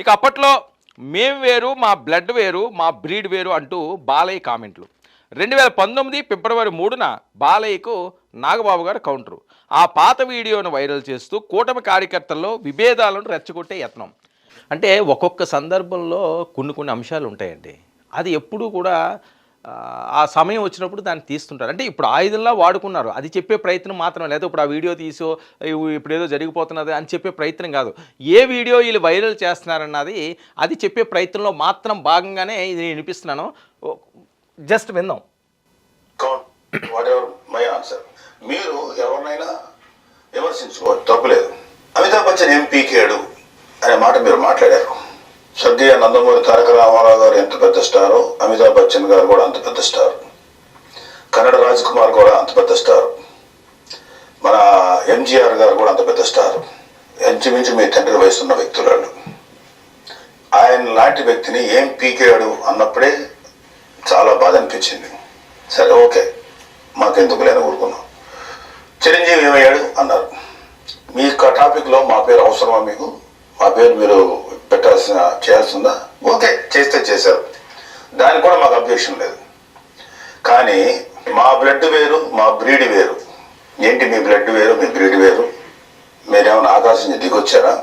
ఇక అప్పట్లో మేము వేరు, మా బ్లడ్ వేరు, మా బ్రీడ్ వేరు అంటూ బాలయ్య కామెంట్లు. 2019 ఫిబ్రవరి 3న బాలయ్యకు నాగబాబు గారు కౌంటరు. ఆ పాత వీడియోను వైరల్ చేస్తూ కూటమి కార్యకర్తల్లో విభేదాలను రెచ్చగొట్టే యత్నం. అంటే ఒక్కొక్క సందర్భంలో కొన్ని అంశాలు ఉంటాయండి. అది ఎప్పుడూ కూడా ఆ సమయం వచ్చినప్పుడు దాన్ని తీస్తుంటారు. అంటే ఇప్పుడు ఆయుధంలా వాడుకున్నారు. అది చెప్పే ప్రయత్నం మాత్రం లేదు. ఇప్పుడు ఆ వీడియో తీసో ఇప్పుడు ఏదో జరిగిపోతున్నది అని చెప్పే ప్రయత్నం కాదు. ఏ వీడియో వీళ్ళు వైరల్ చేస్తున్నారన్నది అది చెప్పే ప్రయత్నంలో మాత్రం భాగంగానే ఇది వినిపిస్తున్నాను. జస్ట్ విందాం. మీరు ఎవరినైనా విమర్శించుకోవచ్చు, తప్పులేదు. అమితాబ్ బచ్చన్ ఏం పీకాడు అనే మాట మీరు మాట్లాడారు. స్వర్గీయ నందమూరి తారక రామారావు గారు ఎంత పెద్ద స్టారో అమితాబ్ బచ్చన్ గారు కూడా అంత పెద్ద స్టార్. కన్నడ రాజ్ కుమార్ కూడా అంత పెద్ద స్టార్. మన ఎంజీఆర్ గారు కూడా అంత పెద్ద స్టార్. ఇంచుమించు మీ తండ్రి వయసున్న వ్యక్తులు. ఆయన లాంటి వ్యక్తిని ఏం పీకాడు అన్నప్పుడే చాలా బాధ అనిపించింది. సరే, ఓకే, మాకెందుకు లేని ఊరుకున్నాం. చిరంజీవి ఏమయ్యాడు అన్నారు. మీ టాపిక్లో మా పేరు అవసరమా? మీకు మా పేరు మీరు చేయాల్సిందా? ఓకే, చేస్తే చేశారు, దానికి కూడా మాకు అబ్జెక్షన్ లేదు. కానీ మా బ్లడ్ వేరు, మా బ్రీడ్ వేరు. ఏంటి మీ బ్లడ్ వేరు, మీ బ్రీడ్ వేరు? మీరేమైనా ఆకాశం దిగొచ్చారా?